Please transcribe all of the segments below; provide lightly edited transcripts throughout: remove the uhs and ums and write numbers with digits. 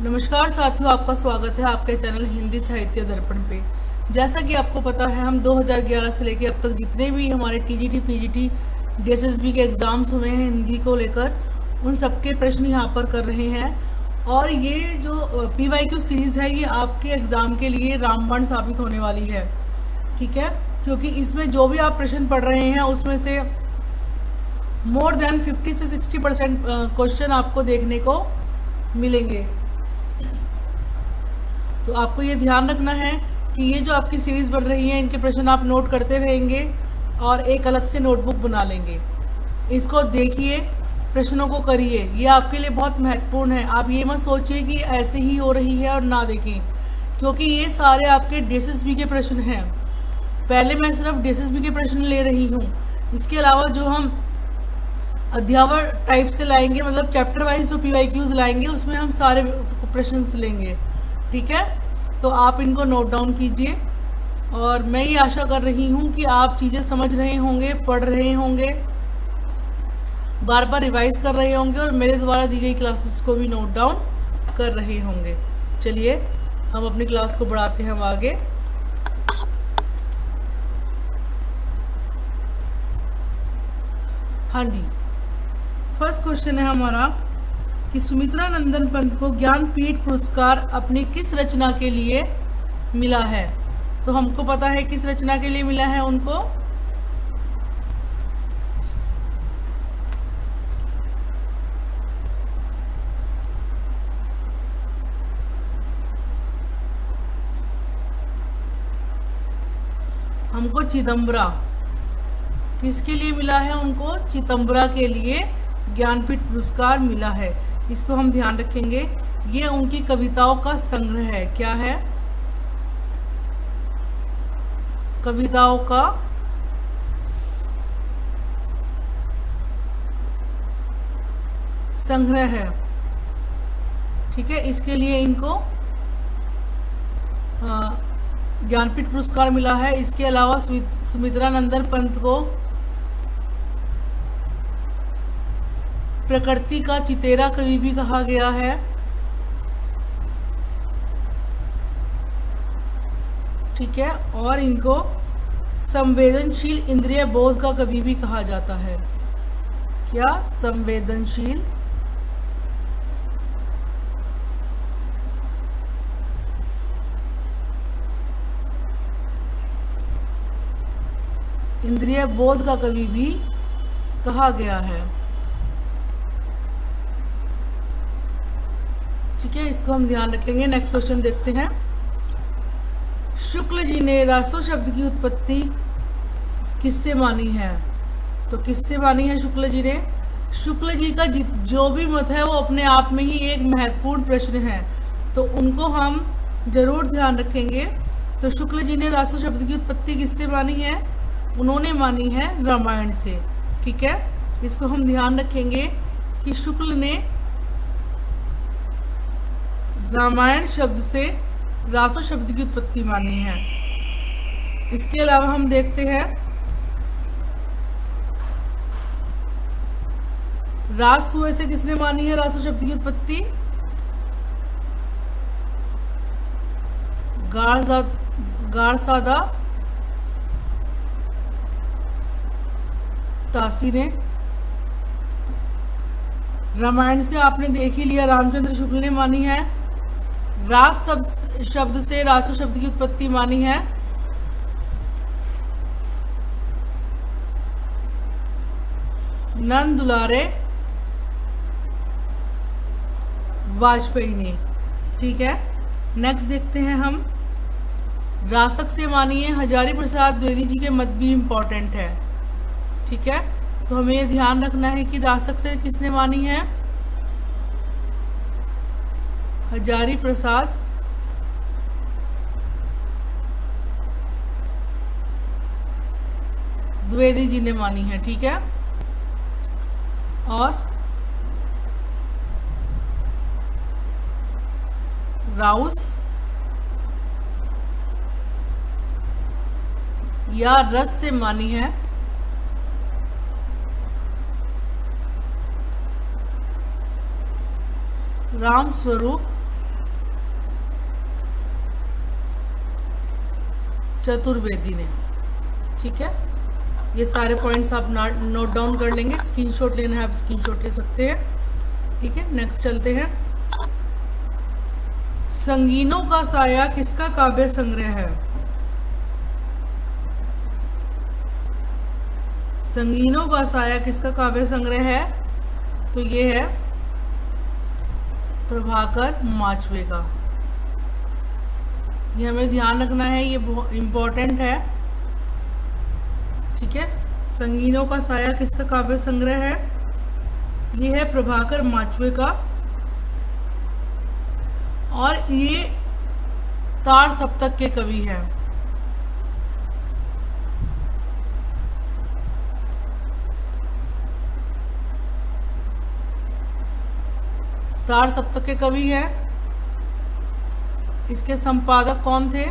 नमस्कार साथियों, आपका स्वागत है आपके चैनल हिंदी साहित्य दर्पण पे। जैसा कि आपको पता है, हम 2011 से लेकर अब तक जितने भी हमारे टीजीटी, पीजीटी, डीएसएसबी के एग्ज़ाम्स हुए हैं हिंदी को लेकर, उन सबके प्रश्न यहाँ पर कर रहे हैं। और ये जो पीवाईक्यू सीरीज़ है, ये आपके एग्ज़ाम के लिए रामबाण साबित होने वाली है। ठीक है, क्योंकि इसमें जो भी आप प्रश्न पढ़ रहे हैं उसमें से मोर देन 50 से 60% क्वेश्चन आपको देखने को मिलेंगे। तो आपको ये ध्यान रखना है कि ये जो आपकी सीरीज़ बन रही है, इनके प्रश्न आप नोट करते रहेंगे और एक अलग से नोटबुक बना लेंगे। इसको देखिए, प्रश्नों को करिए, ये आपके लिए बहुत महत्वपूर्ण है। आप ये मत सोचिए कि ऐसे ही हो रही है और ना देखें, क्योंकि ये सारे आपके डीएसएसबी के प्रश्न हैं। पहले मैं सिर्फ डीएसएसबी के प्रश्न ले रही हूँ, इसके अलावा जो हम अध्यावर टाइप से लाएंगे, मतलब चैप्टर वाइज जो पीवाईक्यूज लाएंगे, उसमें हम सारे प्रश्न लेंगे। ठीक है, तो आप इनको नोट डाउन कीजिए और मैं ये आशा कर रही हूँ कि आप चीज़ें समझ रहे होंगे, पढ़ रहे होंगे, बार बार रिवाइज कर रहे होंगे और मेरे द्वारा दी गई क्लासेस को भी नोट डाउन कर रहे होंगे। चलिए हम अपनी क्लास को बढ़ाते हैं हम आगे। हाँ जी, फर्स्ट क्वेश्चन है हमारा कि सुमित्रा नंदन पंत को ज्ञानपीठ पुरस्कार अपनी किस रचना के लिए मिला है। तो हमको पता है किस रचना के लिए मिला है उनको। हमको चिदम्बरा, किसके लिए मिला है उनको? चिदम्बरा के लिए ज्ञानपीठ पुरस्कार मिला है। इसको हम ध्यान रखेंगे। ये उनकी कविताओं का संग्रह है। क्या है? कविताओं का संग्रह है। ठीक है, इसके लिए इनको ज्ञानपीठ पुरस्कार मिला है। इसके अलावा सुमित्रा नंदन पंत को प्रकृति का चितेरा कवि भी कहा गया है। ठीक है, और इनको संवेदनशील इंद्रिय बोध का कवि भी कहा जाता है। क्या? संवेदनशील इंद्रिय बोध का कवि भी कहा गया है। ठीक है, इसको हम ध्यान रखेंगे। नेक्स्ट क्वेश्चन देखते हैं। शुक्ल जी ने रासो शब्द की उत्पत्ति किससे मानी है? तो किससे मानी है शुक्ल जी ने? शुक्ल जी का जो भी मत है वो अपने आप में ही एक महत्वपूर्ण प्रश्न है, तो उनको हम जरूर ध्यान रखेंगे। तो शुक्ल जी ने रासो शब्द की उत्पत्ति किससे मानी है? उन्होंने मानी है रामायण से। ठीक है, इसको हम ध्यान रखेंगे कि शुक्ल ने रामायण शब्द से रासो शब्द की उत्पत्ति मानी है। इसके अलावा हम देखते हैं रासुए से किसने मानी है रासो शब्द की उत्पत्ति? गारसादा तासी ने। रामायण से आपने देख ही लिया, रामचंद्र शुक्ल ने मानी है। रास शब्द से रासो शब्द की उत्पत्ति मानी है नंद दुलारे वाजपेयी ने। ठीक है, नेक्स्ट देखते हैं हम। रासक से मानी है हजारी प्रसाद द्विवेदी जी के मत भी इम्पोर्टेंट है। ठीक है, तो हमें ये ध्यान रखना है कि रासक से किसने मानी है? हजारी प्रसाद द्विवेदी जी ने मानी है। ठीक है, और राउस या रस से मानी है राम स्वरूप चतुर्वेदी ने। ठीक है, ये सारे पॉइंट्स आप नोट डाउन कर लेंगे। स्क्रीनशॉट लेना है आप स्क्रीनशॉट ले सकते हैं। ठीक है, नेक्स्ट चलते हैं। संगीनों का साया किसका काव्य संग्रह है? संगीनों का साया किसका काव्य संग्रह है? तो ये है प्रभाकर माचवे का। ये हमें ध्यान रखना है, ये बहुत इम्पोर्टेंट है। ठीक है, संगीनों का साया किसका काव्य संग्रह है? ये है प्रभाकर माचवे का। और ये तार सप्तक के कवि हैं। तार सप्तक के कवि हैं। इसके संपादक कौन थे?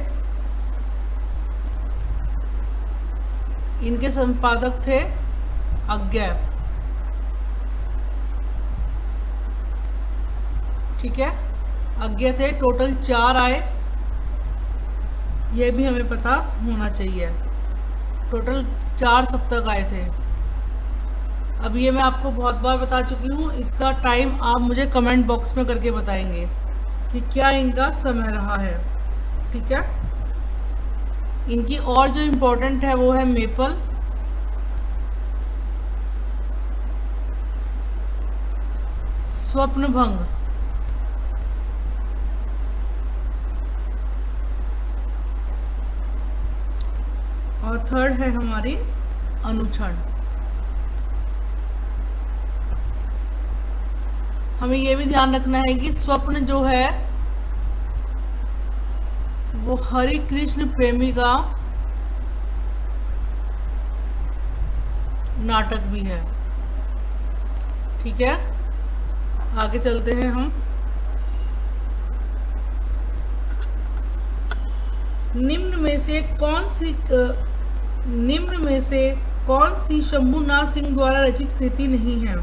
इनके संपादक थे अज्ञय। ठीक है, अज्ञय थे। टोटल 4 आए, ये भी हमें पता होना चाहिए। टोटल 4 सप्तक आए थे। अब ये मैं आपको बहुत बार बता चुकी हूँ। इसका टाइम आप मुझे कमेंट बॉक्स में करके बताएंगे कि क्या इनका समय रहा है। ठीक है, इनकी और जो इम्पोर्टेंट है वो है मेपल, स्वप्नभंग, और थर्ड है हमारी अनुक्षण। हमें ये भी ध्यान रखना है कि स्वप्न जो है वो हरि कृष्ण प्रेमी का नाटक भी है। ठीक है, आगे चलते हैं हम। निम्न में से कौन सी शंभुनाथ सिंह द्वारा रचित कृति नहीं है?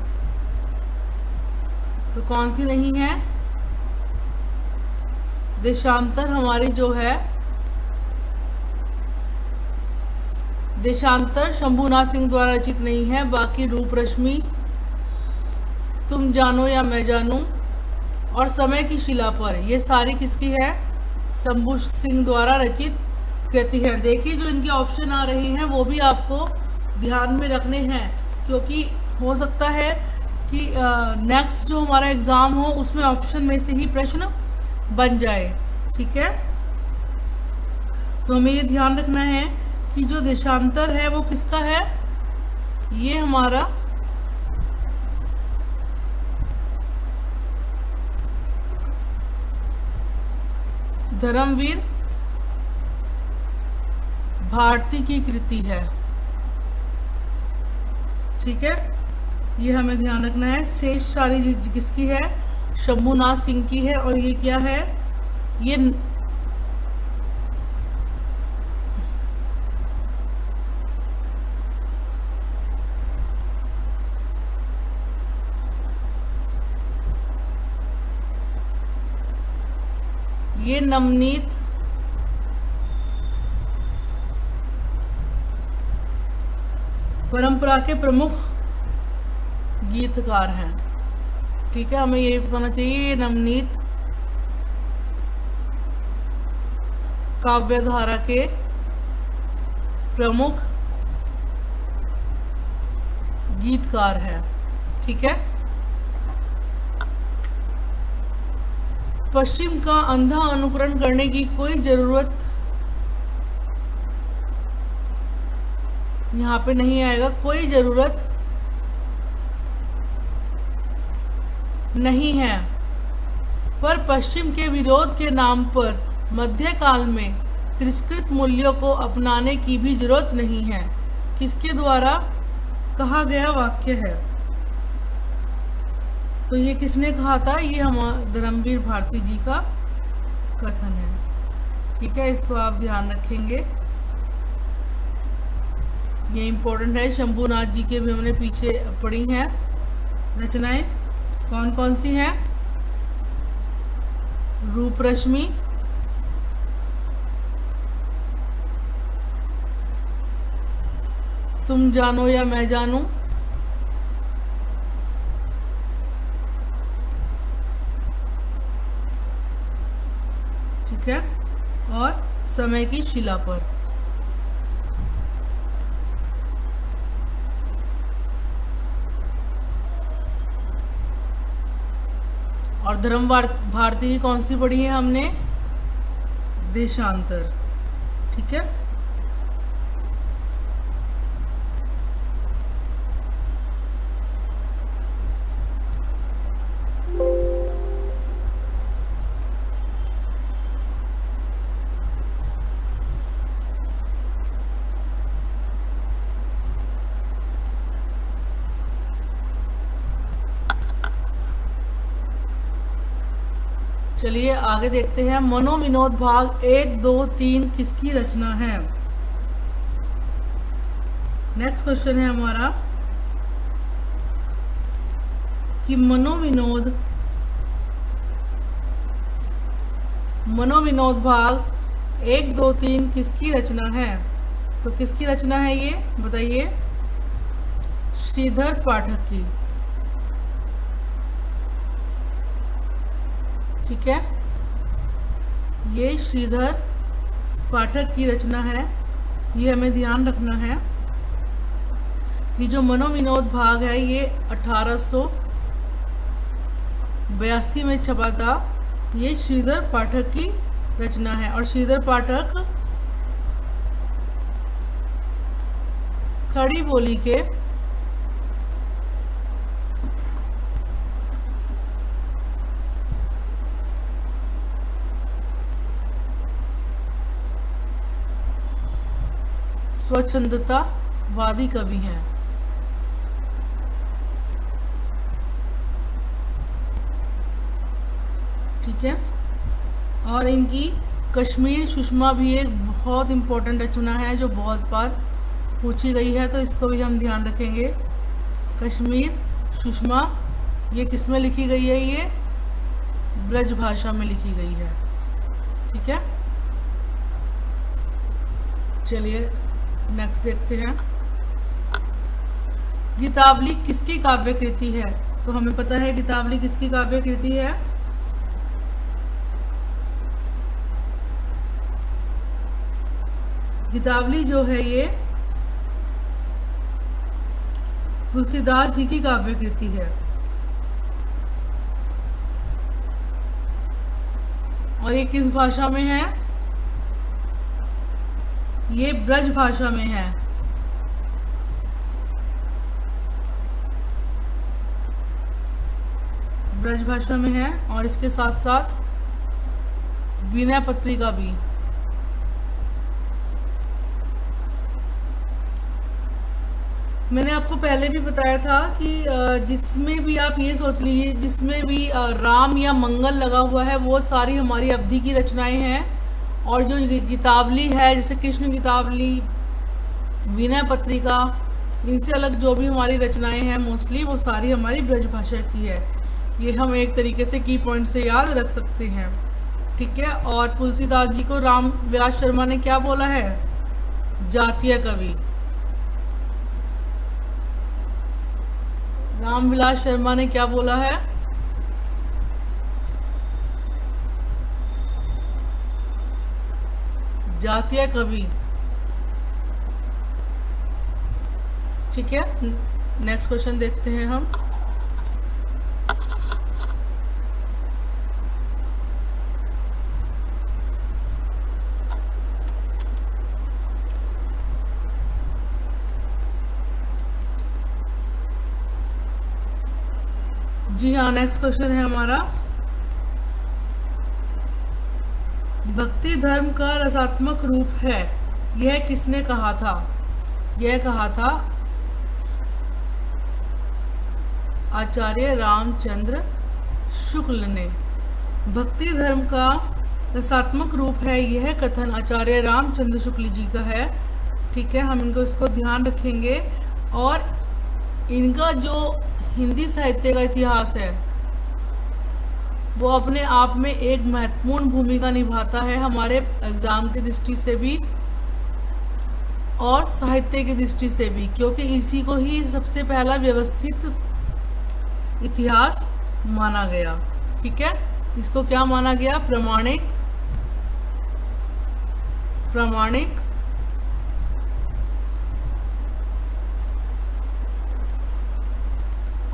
तो कौन सी नहीं है? देशांतर हमारी जो है, देशांतर शंभुनाथ सिंह द्वारा रचित नहीं है। बाकी रूप रश्मि, तुम जानो या मैं जानूं, और समय की शिला पर, ये सारी किसकी है? शंभू सिंह द्वारा रचित कृति है। देखिए, जो इनके ऑप्शन आ रहे हैं वो भी आपको ध्यान में रखने हैं, क्योंकि हो सकता है कि नेक्स्ट जो हमारा एग्ज़ाम हो उसमें ऑप्शन में से ही प्रश्न बन जाए। ठीक है, तो हमें ये ध्यान रखना है कि जो देशांतर है वो किसका है? ये हमारा धर्मवीर भारती की कृति है। ठीक है, ये हमें ध्यान रखना है। शेष सारी किसकी है? शंभुनाथ सिंह की है। और ये क्या है? ये नवनीत परंपरा के प्रमुख गीतकार हैं। ठीक है, हमें ये बताना चाहिए ये नवनीत काव्यधारा के प्रमुख गीतकार हैं। ठीक है, पश्चिम का अंधा अनुकरण करने की कोई जरूरत यहाँ पे नहीं आएगा। कोई जरूरत नहीं है, पर पश्चिम के विरोध के नाम पर मध्यकाल में तिरस्कृत मूल्यों को अपनाने की भी जरूरत नहीं है। किसके द्वारा कहा गया वाक्य है? तो ये किसने कहा था? ये हमारा धर्मवीर भारती जी का कथन है। ठीक है, इसको आप ध्यान रखेंगे, ये इम्पोर्टेंट है। शंभुनाथ जी के भी हमने पीछे पढ़ी हैं रचनाएं। कौन कौन सी हैं? रूप रश्मि, तुम जानो या मैं जानूं, ठीक है, और समय की शिला पर। और धर्म भारती की कौन सी पढ़ी है हमने? देशांतर, ठीक है। चलिए आगे देखते हैं। मनोविनोद भाग 1, 2, 3 किसकी रचना है? नेक्स्ट क्वेश्चन है हमारा कि मनोविनोद भाग 1, 2, 3 किसकी रचना है? तो किसकी रचना है ये बताइए? श्रीधर पाठक की, ठीक है। ये श्रीधर पाठक की रचना है। ये हमें ध्यान रखना है कि जो मनोविनोद भाग है ये 1882 में छपा था। ये श्रीधर पाठक की रचना है और श्रीधर पाठक खड़ी बोली के स्वच्छंदतावादी कवि हैं, ठीक है। और इनकी कश्मीर सुषमा भी एक बहुत इम्पोर्टेंट रचना है जो बहुत बार पूछी गई है, तो इसको भी हम ध्यान रखेंगे। कश्मीर सुषमा ये किस में लिखी गई है? ये ब्रज भाषा में लिखी गई है, ठीक है। चलिए नेक्स्ट देखते हैं। गीतावली किसकी काव्य कृति है? तो हमें पता है गीतावली किसकी काव्य कृति है। गीतावली जो है ये तुलसीदास जी की काव्य कृति है और ये किस भाषा में है? ये ब्रज भाषा में है। ब्रज भाषा में है और इसके साथ साथ विनय पत्रिका भी। मैंने आपको पहले भी बताया था कि जिसमें भी आप ये सोच लीजिए, जिसमें भी राम या मंगल लगा हुआ है वो सारी हमारी अवधि की रचनाएं हैं। और जो गीतावली है, जैसे कृष्ण गीतावली, विनय पत्रिका, इनसे अलग जो भी हमारी रचनाएं हैं मोस्टली वो सारी हमारी ब्रज भाषा की है। ये हम एक तरीके से की पॉइंट से याद रख सकते हैं, ठीक है। और तुलसीदास जी को राम विलास शर्मा ने क्या बोला है? जातीय कवि। रामविलास शर्मा ने क्या बोला है? जातीय कवि, ठीक है। नेक्स्ट क्वेश्चन देखते हैं हम। जी हाँ, नेक्स्ट क्वेश्चन है हमारा, भक्ति धर्म का रसात्मक रूप है, यह किसने कहा था? यह कहा था आचार्य रामचंद्र शुक्ल ने। भक्ति धर्म का रसात्मक रूप है, यह कथन आचार्य रामचंद्र शुक्ल जी का है, ठीक है। हम इनको इसको ध्यान रखेंगे। और इनका जो हिंदी साहित्य का इतिहास है वो अपने आप में एक महत्वपूर्ण भूमिका निभाता है हमारे एग्ज़ाम की दृष्टि से भी। और साहित्य की दृष्टि से भी, क्योंकि इसी को ही सबसे पहला व्यवस्थित इतिहास माना गया। ठीक है, इसको क्या माना गया? प्रामाणिक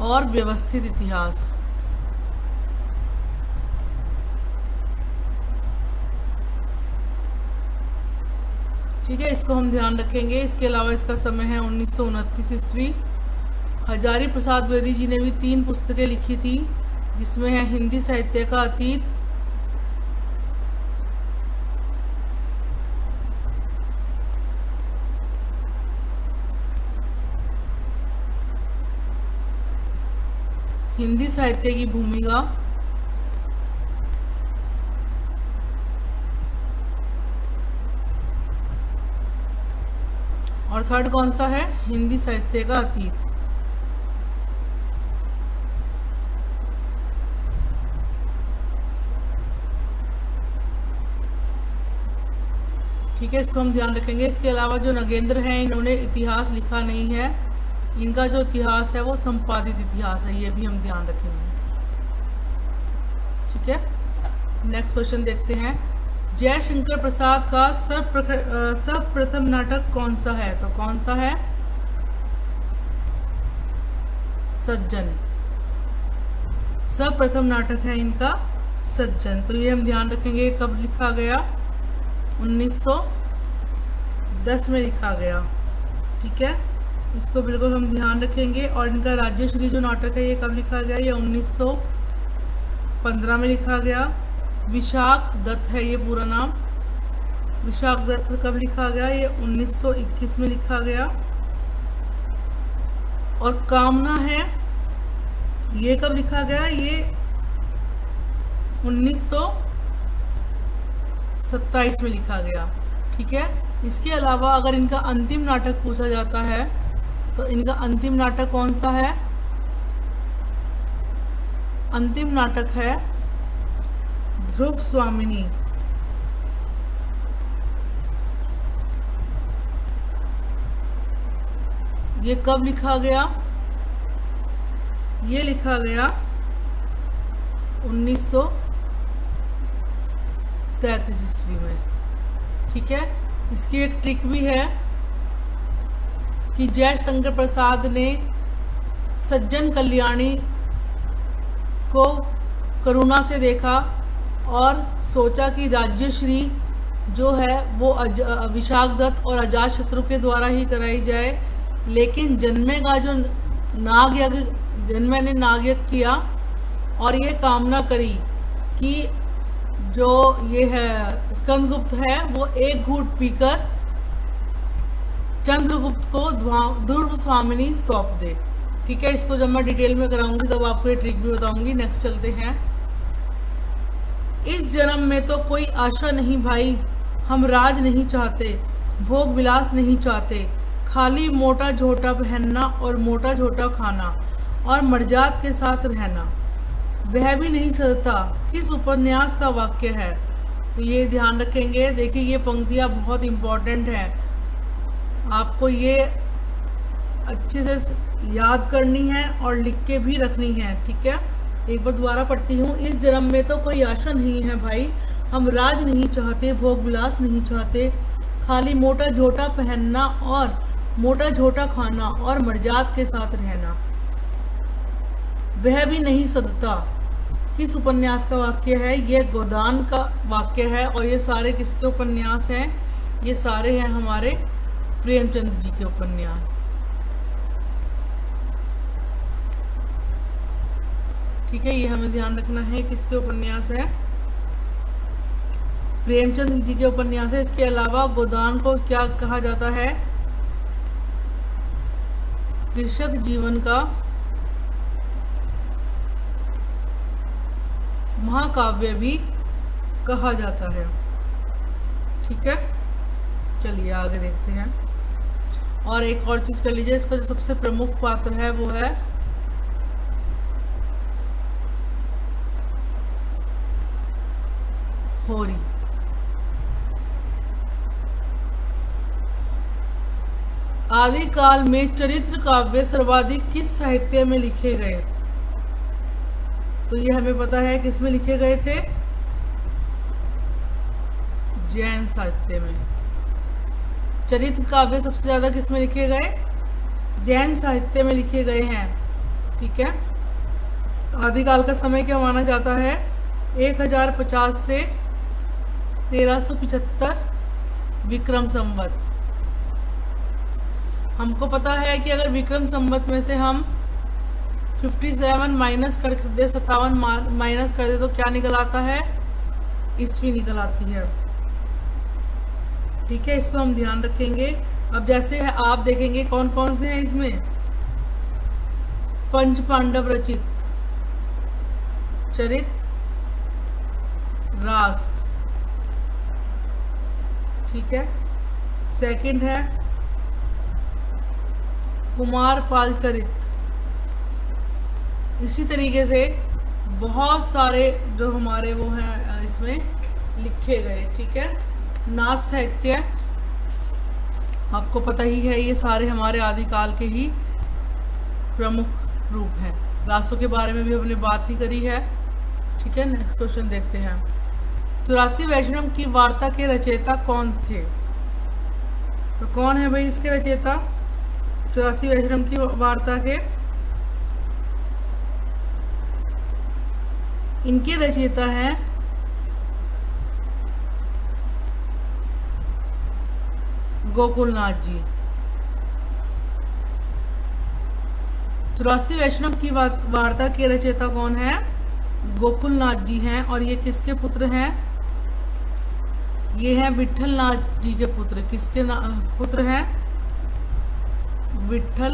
और व्यवस्थित इतिहास। ठीक है, इसको हम ध्यान रखेंगे। इसके अलावा इसका समय है 1929 ईस्वी। हजारी प्रसाद द्विवेदी जी ने भी 3 पुस्तकें लिखी थी, जिसमें है हिंदी साहित्य का अतीत, हिंदी साहित्य की भूमिका, और थर्ड कौन सा है? हिंदी साहित्य का अतीत। ठीक है, इसको हम ध्यान रखेंगे। इसके अलावा जो नगेंद्र हैं, इन्होंने इतिहास लिखा नहीं है, इनका जो इतिहास है वो संपादित इतिहास है, ये भी हम ध्यान रखेंगे। ठीक है, नेक्स्ट क्वेश्चन देखते हैं। जयशंकर प्रसाद का सर्वप्रथम नाटक कौन सा है? तो कौन सा है? सज्जन। सर्वप्रथम नाटक है इनका सज्जन। तो ये हम ध्यान रखेंगे कब लिखा गया? 1910 में लिखा गया। ठीक है, इसको बिल्कुल हम ध्यान रखेंगे। और इनका राज्यश्री जो नाटक है ये कब लिखा गया? ये 1915 में लिखा गया। विशाख दत्त है ये पूरा नाम। विशाख दत्त कब लिखा गया? ये 1921 में लिखा गया। और कामना है ये कब लिखा गया? ये 1927 में लिखा गया। ठीक है, इसके अलावा अगर इनका अंतिम नाटक पूछा जाता है तो इनका अंतिम नाटक कौन सा है? अंतिम नाटक है ध्रुव स्वामिनी। ये कब लिखा गया? ये लिखा गया 1933 ईस्वी में। ठीक है, इसकी एक ट्रिक भी है कि जयशंकर प्रसाद ने सज्जन कल्याणी को करुणा से देखा और सोचा कि राज्यश्री जो है वो विशाख दत्त और अजातशत्रु के द्वारा ही कराई जाए, लेकिन जन्मे का जो नागयज्ञ, जन्मे ने नागयज्ञ किया और ये कामना करी कि जो ये है स्कंदगुप्त है वो एक घूंट पीकर चंद्रगुप्त को ध्रुव स्वामिनी सौंप दे। ठीक है, इसको जब मैं डिटेल में कराऊंगी तब आपको ये ट्रिक भी बताऊंगी। नेक्स्ट चलते हैं। इस जन्म में तो कोई आशा नहीं भाई, हम राज नहीं चाहते, भोग विलास नहीं चाहते, खाली मोटा झोटा पहनना और मोटा झोटा खाना और मर्जाद के साथ रहना, वह भी नहीं सदता। किस उपन्यास का वाक्य है? तो ये ध्यान रखेंगे। देखिए, ये पंक्तियाँ बहुत इम्पोर्टेंट हैं, आपको ये अच्छे से याद करनी है और लिख के भी रखनी है। ठीक है, एक बार दोबारा पढ़ती हूँ। इस जन्म में तो कोई आशा नहीं है भाई, हम राज नहीं चाहते, भोग विलास नहीं चाहते, खाली मोटा झोटा पहनना और मोटा झोटा खाना और मर्जाद के साथ रहना, वह भी नहीं सदता। किस उपन्यास का वाक्य है? ये गोदान का वाक्य है। और ये सारे किसके उपन्यास हैं? ये सारे हैं हमारे प्रेमचंद जी के उपन्यास। ठीक है, ये हमें ध्यान रखना है किसके उपन्यास है? प्रेमचंद जी के उपन्यास है। इसके अलावा गोदान को क्या कहा जाता है? कृषक जीवन का महाकाव्य भी कहा जाता है। ठीक है, चलिए आगे देखते हैं। और एक और चीज कर लीजिए, इसका जो सबसे प्रमुख पात्र है वो है होरी। आदिकाल में चरित्र काव्य सर्वाधिक किस साहित्य में लिखे गए? तो ये हमें पता है किस में लिखे गए थे, जैन साहित्य में। चरित्र काव्य सबसे ज्यादा किस में लिखे गए, जैन साहित्य में लिखे गए हैं। ठीक है। आदिकाल का समय क्या माना जाता है, 1050 से 1375 विक्रम संवत। हमको पता है कि अगर विक्रम संवत में से हम 57 माइनस कर दे, 57 माइनस कर दे तो क्या निकल आता है, ईस्वी निकल आती है। ठीक है, इसको हम ध्यान रखेंगे। अब जैसे आप देखेंगे कौन कौन से हैं इसमें, पंच पांडव रचित चरित रास। ठीक है। सेकंड है कुमार पाल चरित। इसी तरीके से बहुत सारे जो हमारे वो हैं इसमें लिखे गए। ठीक है। नाथ साहित्य आपको पता ही है, ये सारे हमारे आदिकाल के ही प्रमुख रूप हैं। रासों के बारे में भी हमने बात ही करी है। ठीक है। नेक्स्ट क्वेश्चन देखते हैं। 84 वैष्णव की वार्ता के रचयिता कौन थे? तो कौन है भाई इसके रचयिता 84 वैष्णव की वार्ता के? इनके रचयिता हैं गोकुलनाथ जी। 84 वैष्णव की वार्ता के रचयिता कौन है? गोकुलनाथ जी हैं। और ये किसके पुत्र हैं? ये हैं विठल नाथ जी के पुत्र। किसके पुत्र हैं? विठल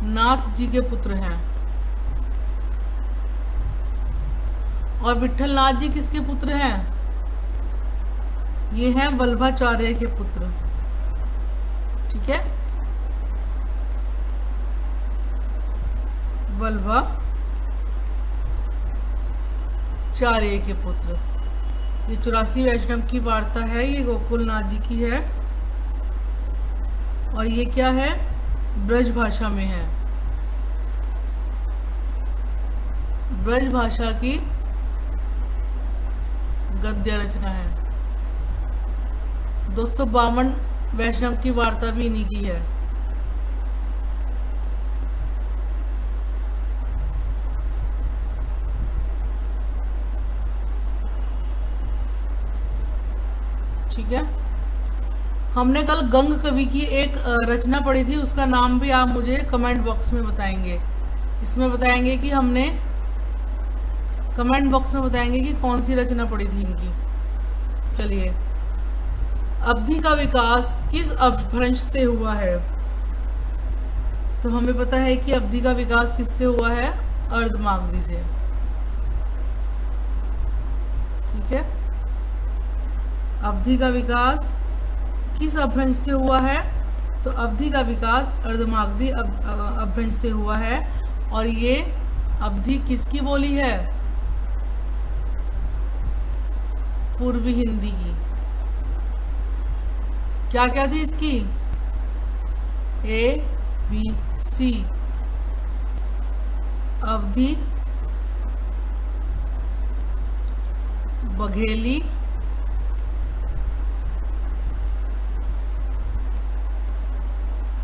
नाथ जी के पुत्र हैं। और विठल नाथ जी किसके पुत्र हैं? ये हैं वल्लभाचार्य के पुत्र। ठीक है। वल्लभाचार्य के पुत्र। ये 84 वैष्णव की वार्ता है, ये गोकुलनाथ जी की है। और ये क्या है, ब्रज भाषा में है। ब्रज भाषा की गद्य रचना है। 252 वैष्णव की वार्ता भी इन्हीं की है। ठीक है। हमने कल गंग कवि की एक रचना पढ़ी थी, उसका नाम भी आप मुझे कमेंट बॉक्स में बताएंगे। इसमें बताएंगे कि हमने कमेंट बॉक्स में बताएंगे कि कौन सी रचना पढ़ी थी इनकी। चलिए, अवधि का विकास किस अपभ्रंश से हुआ है? तो हमें पता है कि अवधि का विकास किससे हुआ है, अर्धमागधी से। ठीक है। अवधि का विकास किस अपभ्रंश से हुआ है? तो अवधि का विकास अर्धमागधी अपभ्रंश से हुआ है। और ये अवधि किसकी बोली है? पूर्वी हिंदी की। क्या क्या थी इसकी? ABC। अवधि, बघेली,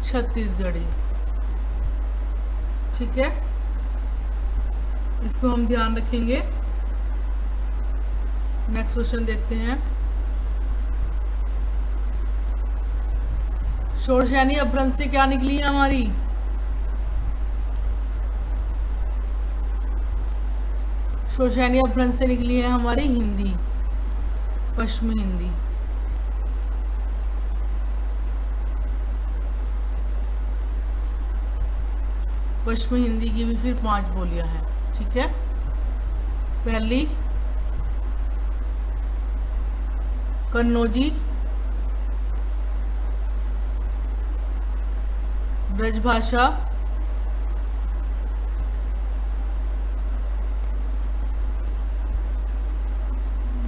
छत्तीसगढ़ी। ठीक है, इसको हम ध्यान रखेंगे। नेक्स्ट क्वेश्चन देखते हैं। षोडशयानी अपभ्रंश से क्या निकली है हमारी? षोडशयानी अपभ्रंश से निकली है हमारी हिंदी, पश्चिम हिंदी। पश्चिम हिंदी की भी फिर 5 बोलियां हैं। ठीक है। पहली कन्नौजी, ब्रजभाषा,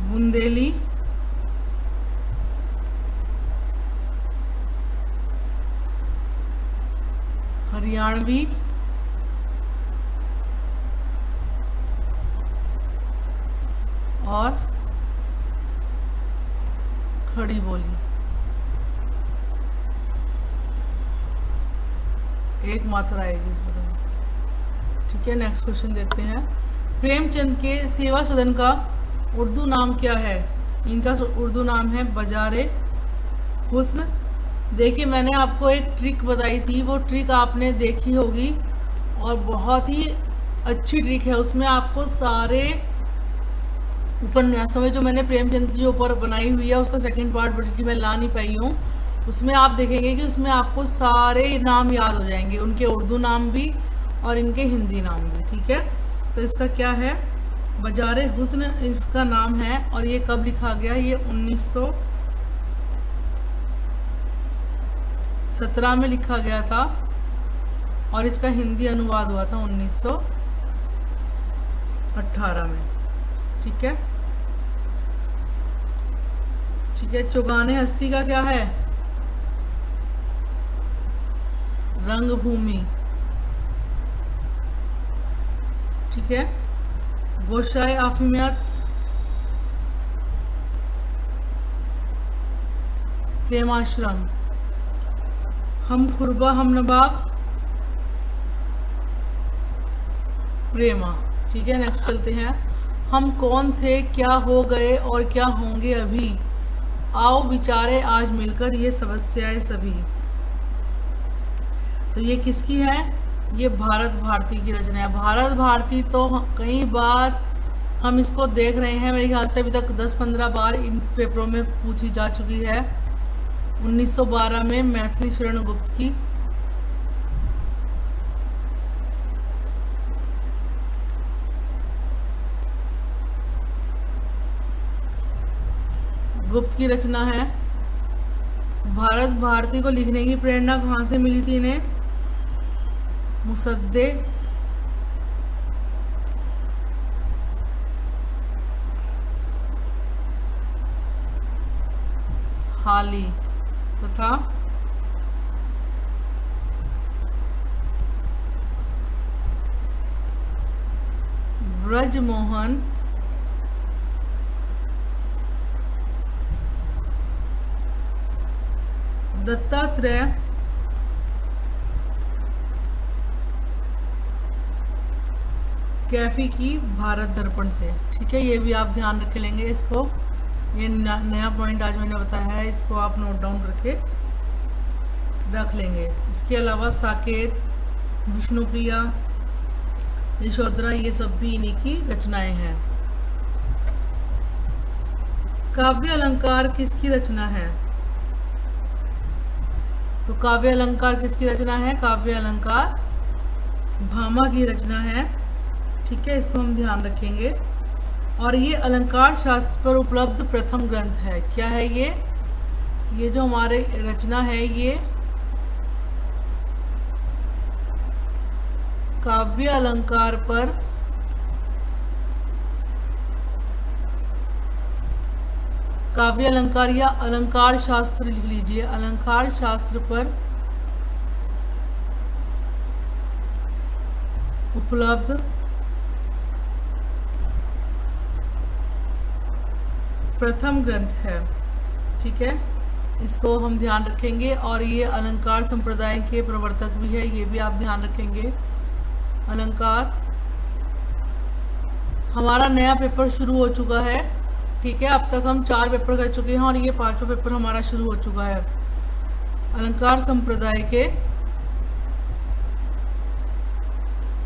बुंदेली, हरियाणवी, और खड़ी बोली। एक मात्रा आएगी इसमें। ठीक है, नेक्स्ट क्वेश्चन देखते हैं। प्रेमचंद के सेवा सदन का उर्दू नाम क्या है? इनका उर्दू नाम है बाजारे हुस्न। देखिए, मैंने आपको एक ट्रिक बताई थी, वो ट्रिक आपने देखी होगी और बहुत ही अच्छी ट्रिक है। उसमें आपको सारे उपन्यासों में जो मैंने प्रेमचंद के ऊपर बनाई हुई है, उसका सेकंड पार्ट बल्कि मैं ला नहीं पाई हूँ, उसमें आप देखेंगे कि उसमें आपको सारे नाम याद हो जाएंगे, उनके उर्दू नाम भी और इनके हिंदी नाम भी। ठीक है, तो इसका क्या है? बाजारे हुस्न इसका नाम है। और ये कब लिखा गया? ये 1917 में लिखा गया था और इसका हिंदी अनुवाद हुआ था 1918 में। ठीक है, ठीक है। चौगाने हस्ती का क्या है? रंगभूमि। ठीक है। गोशाए आफिमियत प्रेमाश्रम। हम खुरबा हम नवाब प्रेमा। ठीक है, नेक्स्ट चलते हैं। हम कौन थे, क्या हो गए और क्या होंगे अभी, आओ विचारे आज मिलकर, ये समस्याएं सभी। तो ये किसकी है? ये भारत भारती की रचना है। भारत भारती तो कई बार हम इसको देख रहे हैं, मेरे ख्याल से अभी तक 10-15 बार इन पेपरों में पूछी जा चुकी है। 1912 में मैथिली शरण गुप्त की। गुप्त की रचना है। भारत भारती को लिखने की प्रेरणा कहाँ से मिली थी इन्हें? मुसद्दे हाली तथा ब्रजमोहन दत्तात्रेय कैफी की भारत दर्पण से। ठीक है, ये भी आप ध्यान रख लेंगे इसको। ये नया पॉइंट आज मैंने बताया है, इसको आप नोट डाउन करके रख लेंगे। इसके अलावा साकेत, विष्णुप्रिया, यशोधरा, ये सब भी इन्हीं की रचनाएं हैं। काव्य अलंकार किसकी रचना है? तो काव्य अलंकार किसकी रचना है? काव्य अलंकार भामा की रचना है। ठीक है, इसको हम ध्यान रखेंगे। और ये अलंकार शास्त्र पर उपलब्ध प्रथम ग्रंथ है। क्या है ये? ये जो हमारे रचना है, ये काव्य अलंकार पर काव्य अलंकार या अलंकार शास्त्र लिख लीजिए। अलंकार शास्त्र पर उपलब्ध प्रथम ग्रंथ है। ठीक है, इसको हम ध्यान रखेंगे। और ये अलंकार संप्रदाय के प्रवर्तक भी है, ये भी आप ध्यान रखेंगे। अलंकार, हमारा नया पेपर शुरू हो चुका है। ठीक है, अब तक हम 4 पेपर कर चुके हैं और ये 5वां पेपर हमारा शुरू हो चुका है। अलंकार संप्रदाय के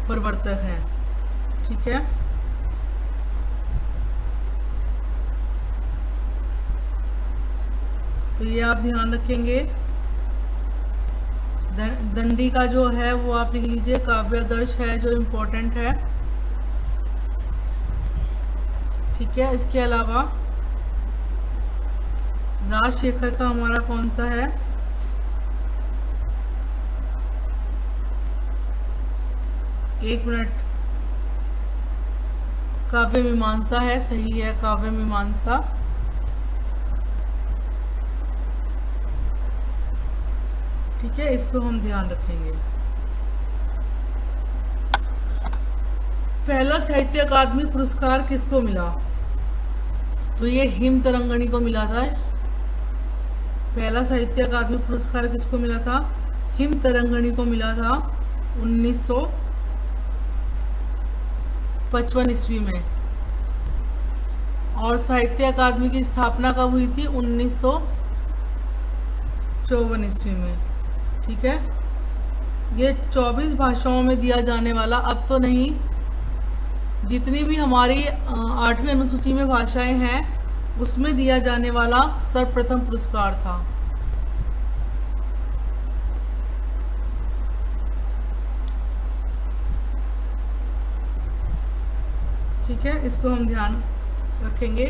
प्रवर्तक हैं। ठीक है, तो ये आप ध्यान रखेंगे। दंडी का जो है वो आप लिख लीजिए। काव्यादर्श है जो इम्पोर्टेंट है। ठीक है, इसके अलावा राजशेखर का हमारा कौन सा है? एक मिनट, काव्य मीमांसा है, सही है, काव्य मीमांसा। ठीक है, इसको हम ध्यान रखेंगे। पहला साहित्य अकादमी पुरस्कार किसको मिला? तो ये हिम तरंगणी को मिला था। पहला साहित्य अकादमी पुरस्कार किसको मिला था? हिम तरंगणी को मिला था 1955 ईस्वी में। और साहित्य अकादमी की स्थापना कब हुई थी? 1954 ईस्वी में। ठीक है, ये 24 भाषाओं में दिया जाने वाला, अब तो नहीं, जितनी भी हमारी 8वीं अनुसूची में भाषाएं हैं उसमें दिया जाने वाला सर्वप्रथम पुरस्कार था। ठीक है, इसको हम ध्यान रखेंगे।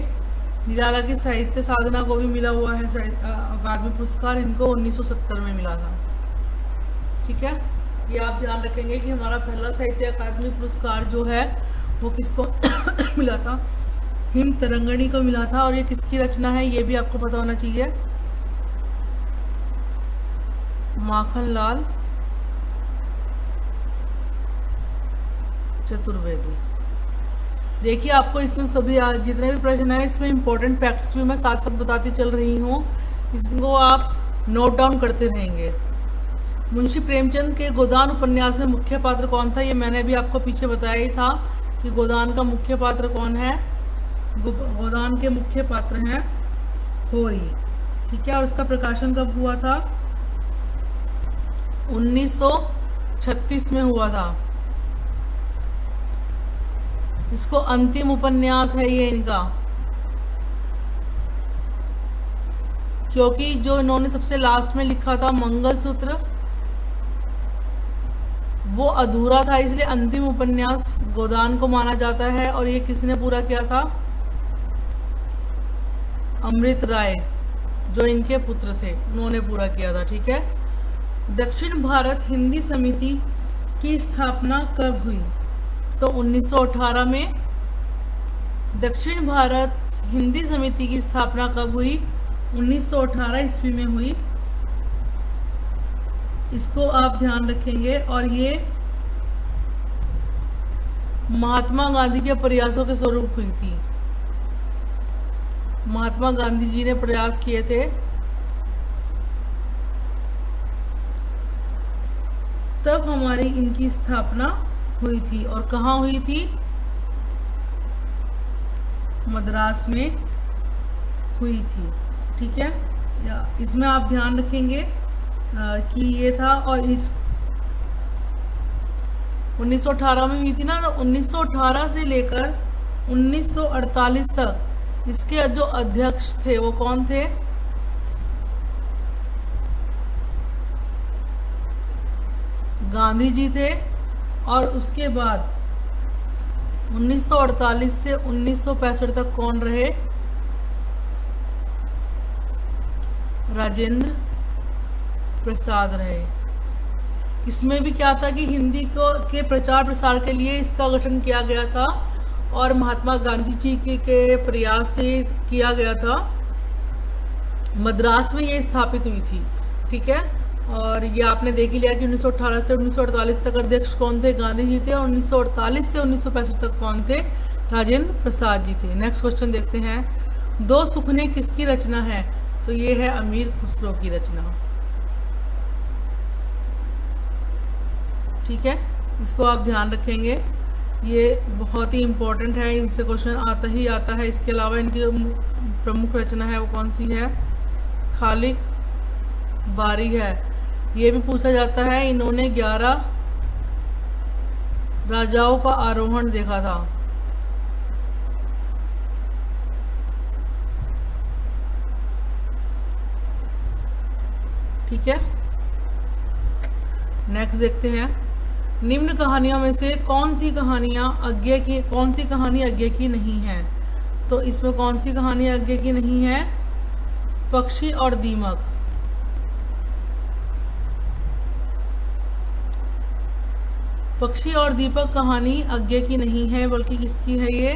निराला की साहित्य साधना को भी मिला हुआ है अकादमी पुरस्कार, इनको 1970 में मिला था। ठीक है, ये आप ध्यान रखेंगे कि हमारा पहला साहित्य अकादमी पुरस्कार जो है वो किसको मिला था? हिम तरंगणी को मिला था। और ये किसकी रचना है ये भी आपको पता होना चाहिए, माखनलाल चतुर्वेदी। देखिए, आपको इसमें सभी जितने भी प्रश्न है इसमें इंपॉर्टेंट फैक्ट्स भी मैं साथ साथ बताती चल रही हूँ, इसको आप नोट डाउन करते रहेंगे। मुंशी प्रेमचंद के गोदान उपन्यास में मुख्य पात्र कौन था? ये मैंने भी आपको पीछे बताया ही था कि गोदान का मुख्य पात्र कौन है। गोदान के मुख्य पात्र हैं होरी। ठीक है, और उसका प्रकाशन कब हुआ था? 1936 में हुआ था। इसको अंतिम उपन्यास है ये इनका, क्योंकि जो इन्होंने सबसे लास्ट में लिखा था मंगलसूत्र वो अधूरा था, इसलिए अंतिम उपन्यास गोदान को माना जाता है। और ये किसने पूरा किया था? अमृत राय, जो इनके पुत्र थे, उन्होंने पूरा किया था। ठीक है, दक्षिण भारत हिंदी समिति की स्थापना कब हुई? तो 1918 में। दक्षिण भारत हिंदी समिति की स्थापना कब हुई? 1918 ईस्वी में हुई। इसको आप ध्यान रखेंगे। और ये महात्मा गांधी के प्रयासों के स्वरूप हुई थी। महात्मा गांधी जी ने प्रयास किए थे, तब हमारी इनकी स्थापना हुई थी। और कहाँ हुई थी? मद्रास में हुई थी। ठीक है, इसमें आप ध्यान रखेंगे कि ये था। और इस 1918 में हुई थी ना, तो 1918 से लेकर 1948 तक इसके जो अध्यक्ष थे वो कौन थे? गांधी जी थे। और उसके बाद 1948 से 1965 तक कौन रहे? राजेंद्र प्रसाद रहे। इसमें भी क्या था कि हिंदी के प्रचार प्रसार के लिए इसका गठन किया गया था और महात्मा गांधी जी के प्रयास से किया गया था। मद्रास में ये स्थापित हुई थी। ठीक है, और ये आपने देख ही लिया कि 1918 से 1948 तक अध्यक्ष कौन थे? गांधी जी थे। और 1948 से 1965 तक कौन थे? राजेंद्र प्रसाद जी थे। नेक्स्ट क्वेश्चन देखते हैं, दो सुखने किसकी रचना है? तो ये है अमीर खुसरो की रचना। ठीक है, इसको आप ध्यान रखेंगे, ये बहुत ही इम्पोर्टेंट है, इनसे क्वेश्चन आता ही आता है। इसके अलावा इनकी प्रमुख रचना है वो कौन सी है? खालिक बारी है। ये भी पूछा जाता है, इन्होंने 11 राजाओं का आरोहण देखा था। ठीक है, नेक्स्ट देखते हैं, निम्न कहानियों में से कौन सी कहानी अज्ञे की नहीं है? तो इसमें कौन सी कहानी अज्ञे की नहीं है? पक्षी और दीमक। पक्षी और दीपक कहानी अज्ञे की नहीं है, बल्कि किसकी है? ये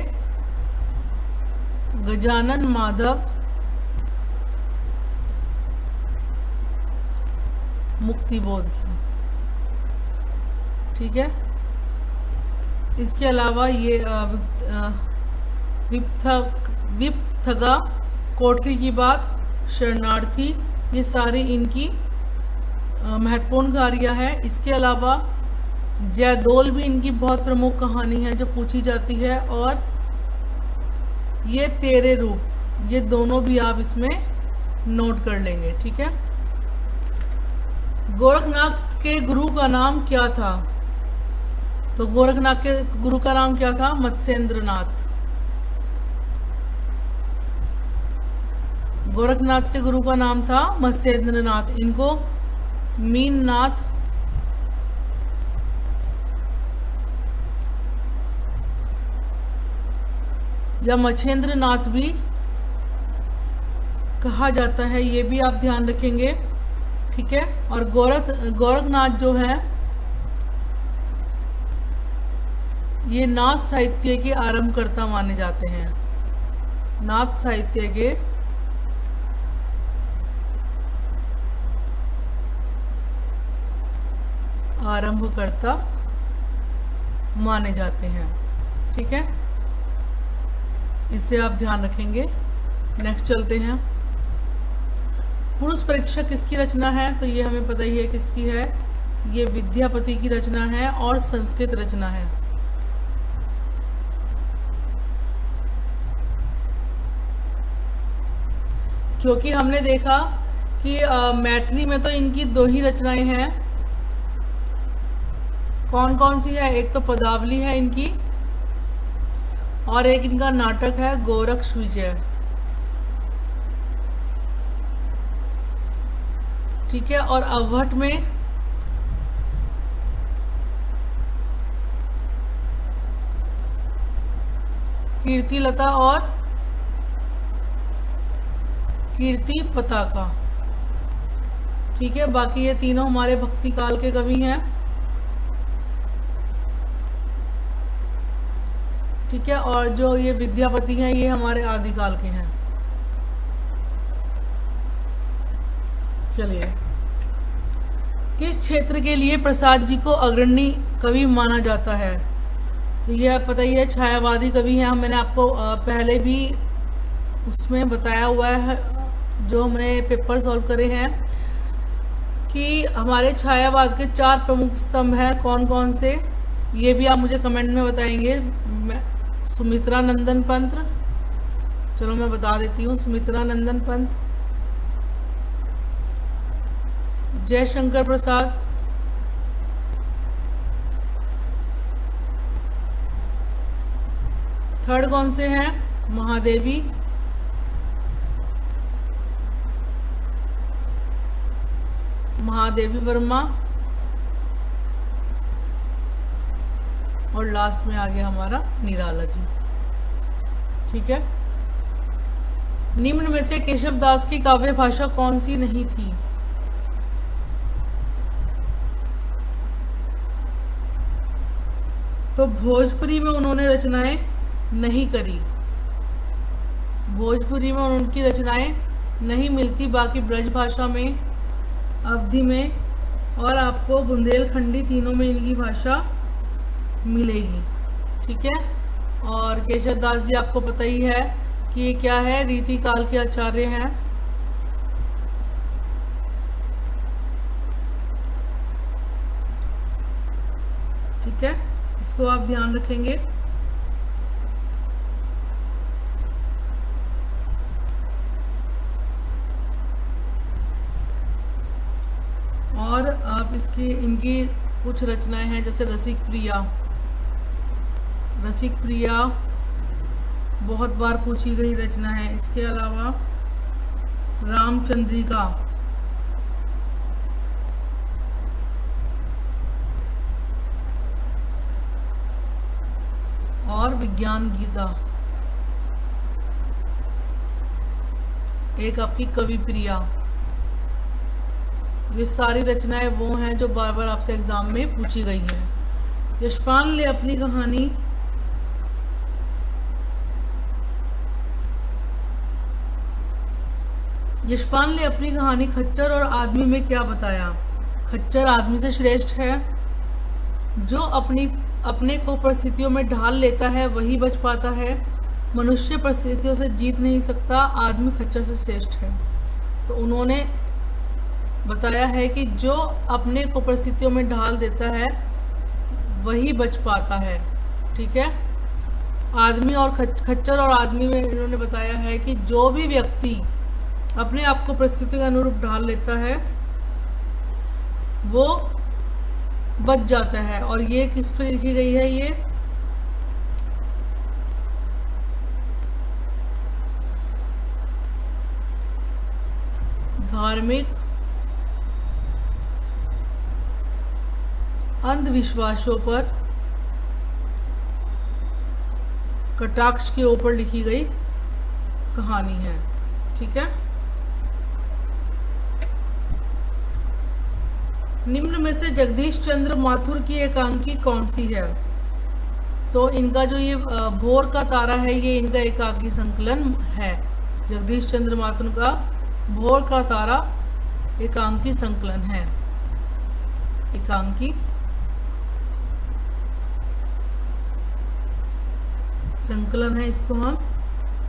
गजानन माधव मुक्तिबोध की। ठीक है, इसके अलावा ये विपथगा, कोठरी की बात, शरणार्थी, ये सारी इनकी महत्वपूर्ण कार्य है। इसके अलावा जयदोल भी इनकी बहुत प्रमुख कहानी है जो पूछी जाती है। और ये तेरे रूप, ये दोनों भी आप इसमें नोट कर लेंगे, ठीक है। गोरखनाथ के गुरु का नाम क्या था? तो गोरखनाथ के गुरु का नाम क्या था? मत्स्येंद्रनाथ। गोरखनाथ के गुरु का नाम था मत्स्येंद्रनाथ। इनको मीननाथ या मच्छेंद्रनाथ भी कहा जाता है, ये भी आप ध्यान रखेंगे, ठीक है। और गोरखनाथ जो है ये नाथ साहित्य के आरंभकर्ता माने जाते हैं। नाथ साहित्य के आरंभकर्ता माने जाते हैं, ठीक है। इससे आप ध्यान रखेंगे। नेक्स्ट चलते हैं। पुरुष परीक्षा किसकी रचना है? तो ये हमें पता ही है किसकी है, ये विद्यापति की रचना है और संस्कृत रचना है। क्योंकि हमने देखा कि मैथिली में तो इनकी दो ही रचनाएं हैं। कौन कौन सी है? एक तो पदावली है इनकी और एक इनका नाटक है गोरक्ष विजय, ठीक है। और अवहट में कीर्तिलता और कीर्ति पताका, ठीक है। बाकी ये तीनों हमारे भक्ति काल के कवि हैं, ठीक है। और जो ये विद्यापति हैं ये हमारे आदिकाल के हैं। चलिए, किस क्षेत्र के लिए प्रसाद जी को अग्रणी कवि माना जाता है? तो यह पता ही है, छायावादी कवि हैं। मैंने आपको पहले भी उसमें बताया हुआ है जो हमने पेपर सॉल्व करे हैं कि हमारे छायावाद के 4 प्रमुख स्तंभ हैं। कौन कौन से, ये भी आप मुझे कमेंट में बताएंगे। सुमित्रा नंदन पंत, चलो मैं बता देती हूँ। सुमित्रा नंदन पंत, जयशंकर प्रसाद, थर्ड कौन से हैं? महादेवी, महादेवी वर्मा, और लास्ट में आ गया हमारा निराला जी, ठीक है। निम्न में से केशव दास की काव्य भाषा कौन सी नहीं थी? तो भोजपुरी में उन्होंने रचनाएं नहीं करी, भोजपुरी में उनकी रचनाएं नहीं मिलती। बाकी ब्रज भाषा में, अवधी में और आपको बुंदेलखंडी, तीनों में इनकी भाषा मिलेगी, ठीक है। और केशव दास जी आपको पता ही है कि ये क्या है, रीति काल के आचार्य हैं। ठीक है, इसको आप ध्यान रखेंगे। और आप इसकी इनकी कुछ रचनाएं हैं, जैसे रसिक प्रिया। रसिक प्रिया बहुत बार पूछी गई रचना है। इसके अलावा रामचंद्रिका, और विज्ञान गीता, एक आपकी कवि प्रिया। ये सारी रचनाएं वो हैं जो बार बार आपसे एग्जाम में पूछी गई हैं। यशपाल ने अपनी कहानी खच्चर और आदमी में क्या बताया? खच्चर आदमी से श्रेष्ठ है, जो अपनी अपने को परिस्थितियों में ढाल लेता है वही बच पाता है। मनुष्य परिस्थितियों से जीत नहीं सकता, आदमी खच्चर से श्रेष्ठ है। तो उन्होंने बताया है कि जो अपने को परिस्थितियों में ढाल देता है वही बच पाता है। ठीक है, आदमी और खच्चर और आदमी में इन्होंने बताया है कि जो भी व्यक्ति अपने आप को परिस्थिति के अनुरूप ढाल लेता है वो बच जाता है। और ये किस पर लिखी गई है? ये धार्मिक अंधविश्वासों पर कटाक्ष के ऊपर लिखी गई कहानी है। ठीक है, निम्न में से जगदीश चंद्र माथुर की एकांकी कौन सी है? तो इनका जो ये भोर का तारा है ये इनका एकांकी संकलन है। जगदीश चंद्र माथुर का भोर का तारा एकांकी संकलन है। एकांकी संकलन है, इसको हम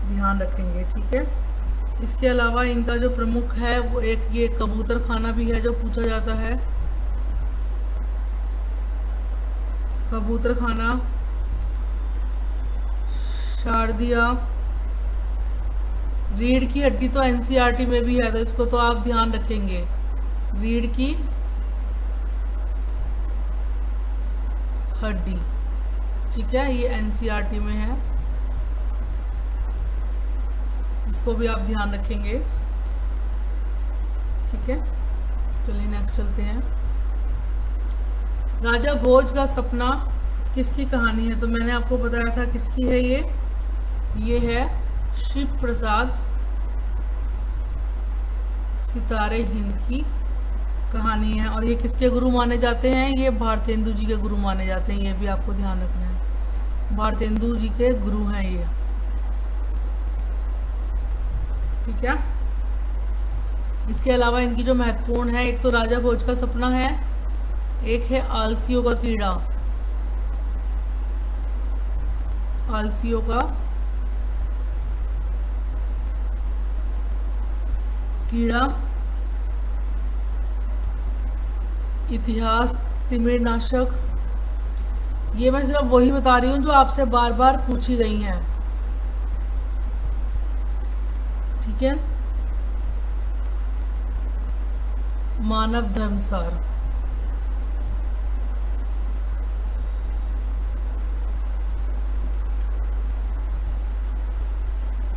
ध्यान रखेंगे। ठीक है, इसके अलावा इनका जो प्रमुख है वो एक ये कबूतर खाना भी है जो पूछा जाता है। कबूतर खाना, शारदिया, रीढ़ की हड्डी तो एनसीईआरटी में भी है तो इसको तो आप ध्यान रखेंगे। रीढ़ की हड्डी, ठीक है, ये एनसीईआरटी में है, इसको भी आप ध्यान रखेंगे। ठीक है, चलिए नेक्स्ट चलते हैं। राजा भोज का सपना किसकी कहानी है? तो मैंने आपको बताया था किसकी है ये है शिव प्रसाद सितारे हिंद की कहानी है। और ये किसके गुरु माने जाते हैं? ये भारतेंदु जी के गुरु माने जाते हैं, ये भी आपको ध्यान रखना है। भारतेंदु जी के गुरु हैं ये। ठीक है, इसके अलावा इनकी जो महत्वपूर्ण है, एक तो राजा भोज का सपना है, एक है आलसियों का कीड़ा। आलसियों का कीड़ा, इतिहास तिमिरनाशक। ये मैं सिर्फ वही बता रही हूँ जो आपसे बार बार पूछी गई हैं। ठीक है, मानव धर्मसार,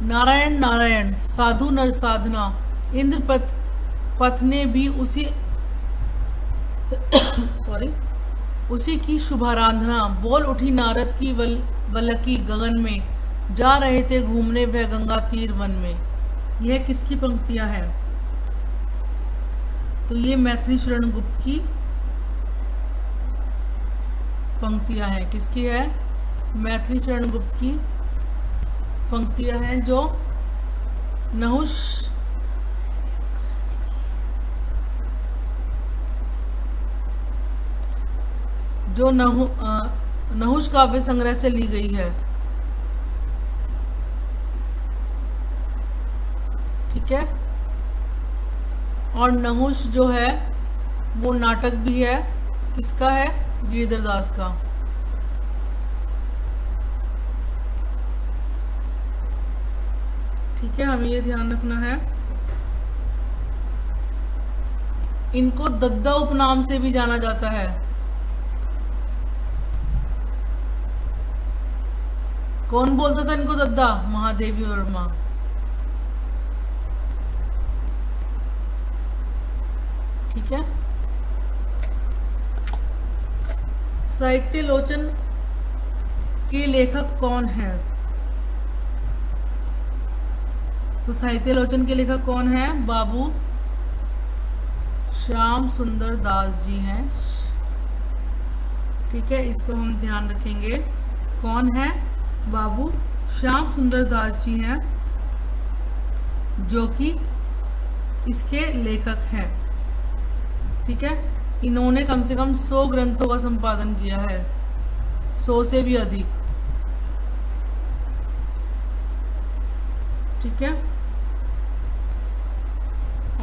नारायण नारायण, साधु नर साधना, इंद्र पथ ने भी उसी उसी की शुभाराधना। बोल उठी नारद की वलकी गगन में, जा रहे थे घूमने वह गंगा तीर वन में। यह किसकी पंक्तियां हैं? तो ये मैथिली शरण गुप्त की पंक्तियां हैं। किसकी है? मैथिली शरण गुप्त की पंक्तियां हैं जो नहुष नहुष काव्य संग्रह से ली गई है। ठीक है, और नहुष जो है वो नाटक भी है। किसका है? गिरिधर दास का। ठीक है, हमें ये ध्यान रखना है। इनको दद्दा उपनाम से भी जाना जाता है। कौन बोलता था इनको दद्दा? महादेवी वर्मा। ठीक है, साहित्य लोचन के लेखक कौन है? तो साहित्य लोचन के लेखक कौन है? बाबू श्याम सुंदर दास जी हैं। ठीक है, इसको हम ध्यान रखेंगे। कौन है? बाबू श्याम सुंदर दास जी हैं जो कि इसके लेखक हैं। ठीक है, इन्होंने कम से कम 100 ग्रंथों का संपादन किया है। 100 से भी अधिक। ठीक है।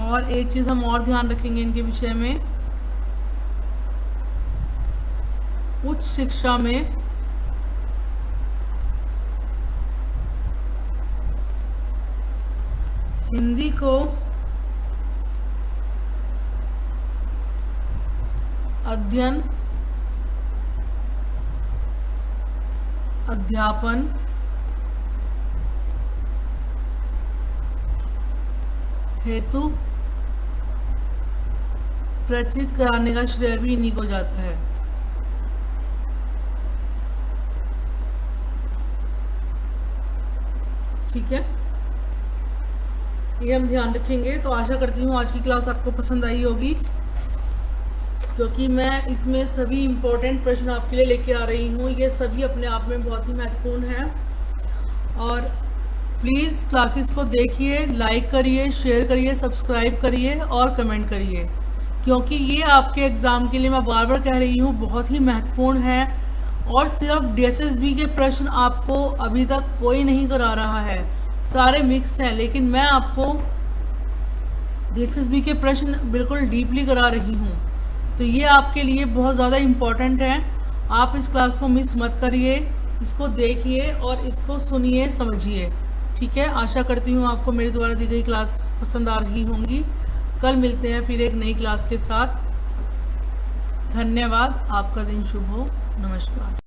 और एक चीज़ हम और ध्यान रखेंगे इनके विषय में, उच्च शिक्षा में हिंदी को अध्ययन, अध्यापन, हेतु प्रचलित कराने का श्रेय भी इन्हीं को जाता है। ठीक है, ये हम ध्यान रखेंगे। तो आशा करती हूँ आज की क्लास आपको पसंद आई होगी, क्योंकि मैं इसमें सभी इम्पोर्टेंट प्रश्न आपके लिए लेके आ रही हूँ। ये सभी अपने आप में बहुत ही महत्वपूर्ण हैं। और प्लीज़ क्लासेस को देखिए, लाइक करिए, शेयर करिए, सब्सक्राइब करिए और कमेंट करिए, क्योंकि ये आपके एग्ज़ाम के लिए, मैं बार बार कह रही हूँ, बहुत ही महत्वपूर्ण है। और सिर्फ DSSB के प्रश्न आपको अभी तक कोई नहीं करा रहा है, सारे मिक्स हैं, लेकिन मैं आपको DSSB के प्रश्न बिल्कुल डीपली करा रही हूँ। तो ये आपके लिए बहुत ज़्यादा इम्पॉर्टेंट है। आप इस क्लास को मिस मत करिए, इसको देखिए और इसको सुनिए, समझिए। ठीक है, आशा करती हूँ आपको मेरे द्वारा दी गई क्लास पसंद आ रही होंगी। कल मिलते हैं फिर एक नई क्लास के साथ। धन्यवाद, आपका दिन शुभ हो। नमस्कार।